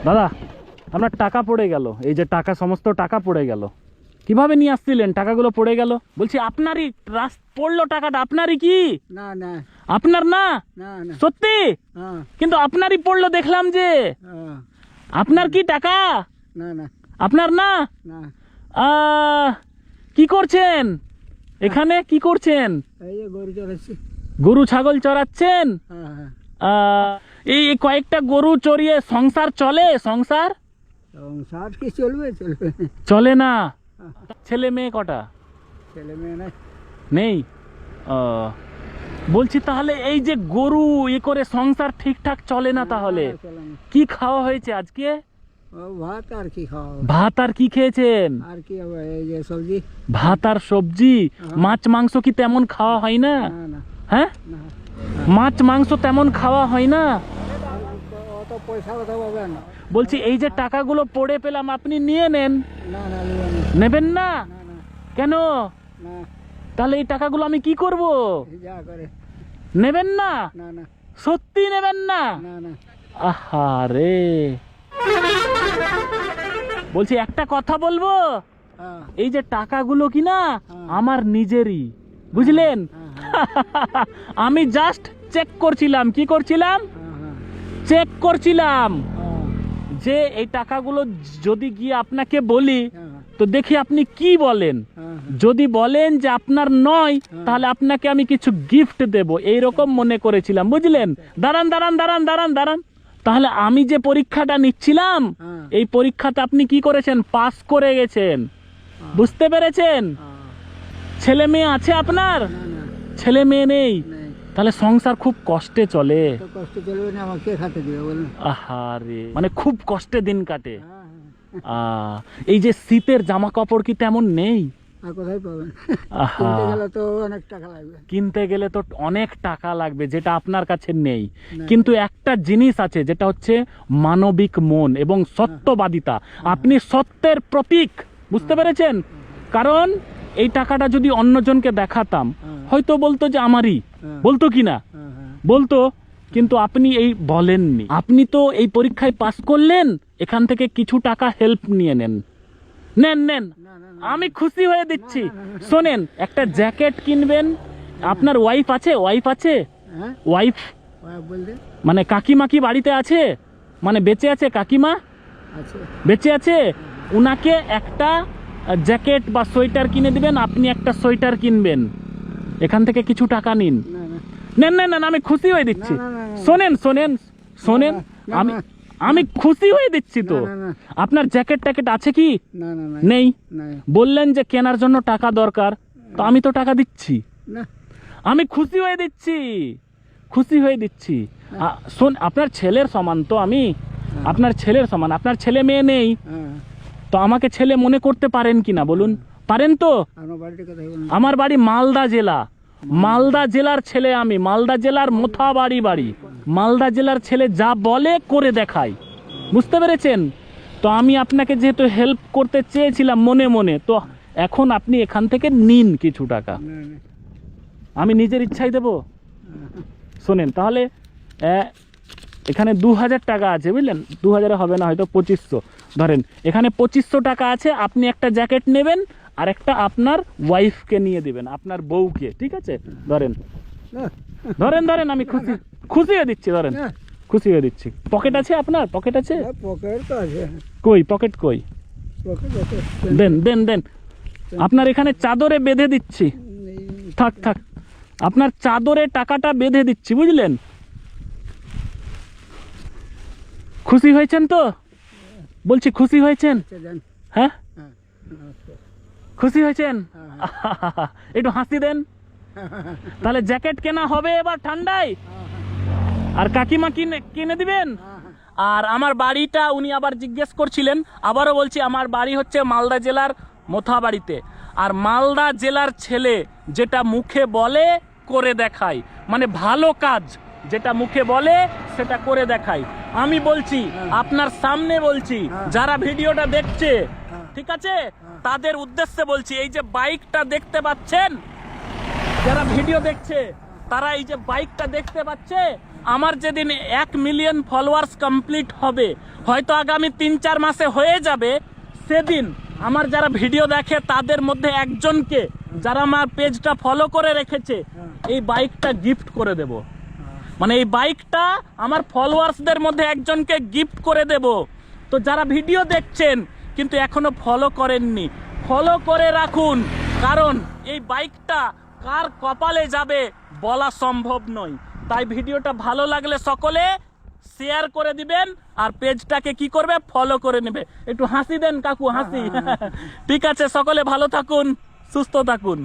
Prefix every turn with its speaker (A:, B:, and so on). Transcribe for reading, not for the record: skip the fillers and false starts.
A: দাদা আপনার টাকা পড়ে গেল, এই যে টাকা, সমস্ত টাকা পড়ে গেল, কিভাবে নিয়ে আসছিলেন? টাকাগুলো পড়ে গেল, বলছি আপনারই পড়লো টাকাটা, আপনারই কি?
B: না না
A: আপনার না?
B: না না
A: সত্যি?
B: হ্যাঁ
A: কিন্তু আপনারই পড়লো দেখলাম যে।
B: হ্যাঁ
A: আপনার কি টাকা?
B: না না
A: আপনার না?
B: না
A: কি করছেন এখানে? কি করছেন?
B: এই যে গরু চড়াচ্ছি।
A: গরু ছাগল চড়াচ্ছেন?
B: হ্যাঁ হ্যাঁ
A: এই কয়েকটা গরু চড়িয়ে সংসার চলে? সংসার
B: সংসার কি চলবে? চলবে
A: চলে না। ছেলে মেয়ে কটা?
B: ছেলে মেয়ে নাই।
A: নেই? বলছি তাহলে এই যে গরু করে সংসার ঠিকঠাক চলে না, তাহলে
B: চলে না।
A: কি খাওয়া হয়েছে আজকে?
B: ও ভাত আর কি খাওয়া হবে?
A: ভাত আর কি খেয়েছেন?
B: আর কি হবে? এই যে সবজি।
A: ভাত আর সবজি। মাছ মাংস কি তেমন খাওয়া হয় না?
B: না না
A: হ্যাঁ,
B: না
A: মাছ মাংস তেমন খাওয়া হয় না।
B: অত পয়সা কথা পাবে না।
A: বলছি এই যে টাকাগুলো পড়ে পেলাম, আপনি নিয়ে নেন।
B: না না নেবো না।
A: নেবেন না?
B: না না
A: কেন?
B: না
A: তাহলে এই টাকাগুলো আমি কি করব?
B: যা করে।
A: নেবেন না?
B: না না
A: সত্যি নেবেন না?
B: না না
A: আহারে, বলছি একটা কথা বলবো,
B: হ্যাঁ
A: এই যে টাকাগুলো কি না
B: হ্যাঁ।
A: আমার নিজেরই, বুঝলেন?
B: হ্যাঁ
A: আমি জাস্ট চেক করছিলাম। কি করছিলাম?
B: হ্যাঁ
A: চেক করছিলাম
B: হ্যাঁ
A: যে এই টাকাগুলো যদি গিয়ে আপনাকে বলি
B: হ্যাঁ
A: তো দেখি আপনি কি বলেন।
B: হ্যাঁ
A: যদি বলেন যে আপনার নয়, তাহলে আপনাকে আমি কিছু গিফট দেব, এইরকম মনে করেছিলাম, বুঝলেন? দাঁড়ান দাঁড়ান দাঁড়ান দাঁড়ান দাঁড়ান, তাহলে আমি যে পরীক্ষাটা নিচ্ছিলাম,
B: হ্যাঁ।
A: এই পরীক্ষাতে আপনি কি করেছেন? পাস করে গেছেন, বুঝতে পেরেছেন? ছেলে মেয়ে আছে আপনার?
B: না না
A: ছেলে মেয়ে নেই?
B: নেই।
A: তাহলে সংসার খুব কষ্টে চলে।
B: তো কষ্ট চলবে না, আমাকে খাতে দিবে বলুন?
A: আহারে, মানে খুব কষ্টে দিন কাটে।
B: হ্যাঁ হ্যাঁ।
A: এই যে শীতের জামা কাপড় কি তেমন নেই?
B: আর কোথায় পাবেন?
A: আহা।
B: কিনতে গেলে তো অনেক টাকা লাগবে।
A: কিনতে গেলে তো অনেক টাকা লাগবে, যেটা আপনার কাছে নেই।
B: না।
A: কিন্তু একটা জিনিস আছে, যেটা হচ্ছে মানবিক মন এবং সত্যবাদিতা। আপনি সত্যের প্রতীক, বুঝতে পেরেছেন? কারণ এই টাকাটা যদি অন্যজনকে দেখাতাম, হয়তো বলতো যে আমারই, বলতো কি না?
B: হ্যাঁ হ্যাঁ
A: বলতো। কিন্তু আপনি এই বলেননি। আপনি তো এই পরীক্ষায় পাস করলেন, এখান থেকে কিছু টাকা হেল্প নিয়ে নেন। নেন নেন,
B: না না না
A: আমি খুশি হয়ে দিচ্ছি। শোনেন, একটা জ্যাকেট কিনবেন। আপনার ওয়াইফ আছে? ওয়াইফ আছে?
B: হ্যাঁ
A: ওয়াইফ
B: বলতে
A: মানে কাকিমা কি বাড়িতে আছে? মানে বেঁচে আছে কাকিমা?
B: আছে।
A: বেঁচে আছে? উনাকে একটা জ্যাকেট বা সোয়েটার কিনে দিবেন, আপনি একটা সোয়েটার কিনবেন, এখান থেকে কিছু টাকা নিন।
B: না না
A: নেন নেন নেন, আমি খুশি হয়ে দিচ্ছি।
B: না, না, না, না।
A: শোনেন শোনেন শোনেন,
B: না,
A: আমি
B: না।
A: আমি খুশি হয়ে দিচ্ছি তো।
B: না, না, না।
A: আপনার জ্যাকেট ট্যাকেট আছে কি?
B: না না না
A: নেই?
B: নাই।
A: বললেন যে কেনার জন্য টাকা দরকার, তো আমি তো টাকা দিচ্ছি।
B: না
A: আমি খুশি হয়ে দিচ্ছি, খুশি হয়ে দিচ্ছি। শোন, আপনার ছেলের সমান তো আমি, আপনার ছেলের সমান। আপনার ছেলে মেয়ে নেই,
B: হ্যাঁ
A: তো আমাকে ছেলে মনে করতে পারেন কিনা বলুন? পারেন তো?
B: আমার বাড়িতে কথা বলুন।
A: আমার বাড়ি মালদা জেলা, মালদা জেলার ছেলে আমি, মালদা জেলার মোথাবাড়ি বাড়ি। মালদা জেলার ছেলে যা বলে করে দেখায়, বুঝতে পেরেছেন? তো আমি আপনাকে যেহেতু হেল্প করতে চেয়েছিলাম মনে মনে, তো এখন আপনি এখান থেকে নিন কিছু টাকা।
B: না না
A: আমি নিজের ইচ্ছাই দেব? শোনেন তাহলে, এখানে 2000 টাকা আছে, বুঝলেন? 2000 হবে না, হয়তো 2500 ধরেন। এখানে 2500 টাকা আছে, আপনি একটা জ্যাকেট নেবেন আর একটা আপনার ওয়াইফকে নিয়ে দিবেন, আপনার বউকে, ঠিক আছে? ধরেন
B: না
A: ধরেন ধরেন, আমি খুশি খুশি হয়ে দিচ্ছি, ধরেন
B: না
A: খুশি হয়ে দিচ্ছি। পকেট আছে আপনার? পকেট আছে?
B: পকেট তো আছে।
A: কই পকেট কই?
B: পকেট আছে।
A: দেন দেন দেন, আপনার এখানে চাদরে বেঁধে দিচ্ছি। থাক থাক, আপনার চাদরে টাকাটা বেঁধে দিচ্ছি, বুঝলেন? খুশি হয়েছেন তো? বলছি খুশি হয়েছেন? হ্যাঁ,
B: হ্যাঁ
A: খুশি হয়েছেন? একটু হাসি দেন। তাহলে জ্যাকেট কেনা হবে এবার ঠান্ডায়, আর কাকিমা কিনে কিনে দিবেন। আর আমার বাড়িটা উনি আবার জিজ্ঞেস করছিলেন, আবারও বলছি, আমার বাড়ি হচ্ছে মালদা জেলার মোথাবাড়িতে। আর মালদা জেলার ছেলে যেটা মুখে বলে করে দেখায়, মানে ভালো কাজ যেটা মুখে বলে সেটা করে দেখায়। আমি বলছি, আপনার সামনে বলছি, যারা ভিডিওটা দেখছে, ঠিক আছে, তাদের উদ্দেশ্যে বলছি, এই যে বাইকটা দেখতে পাচ্ছেন, যারা ভিডিও দেখছে তারা এই যে বাইকটা দেখতে পাচ্ছে, আমার যেদিন 1 মিলিয়ন ফলোয়ার্স কমপ্লিট হবে, হয়তো আগামী 3-4 মাসে হয়ে যাবে, সেদিন আমার যারা ভিডিও দেখে তাদের মধ্যে একজনকে, যারা আমার পেজটা ফলো করে রেখেছে, এই বাইকটা গিফট করে দেব। মানে এই বাইকটা আমার ফলোয়ার্সদের মধ্যে একজনকে গিফট করে দেব। তো যারা ভিডিও দেখছেন কিন্তু এখনো ফলো করেননি, ফলো করে রাখুন, কারণ এই বাইকটা কার কপালে যাবে বলা সম্ভব নয়। তাই ভিডিওটা ভালো লাগলে সকলে শেয়ার করে দিবেন, আর পেজটাকে কি করবে, ফলো করে নেবে। একটু হাসি দেন কাকু, হাসি। ঠিক আছে, সকলে ভালো থাকুন, সুস্থ থাকুন।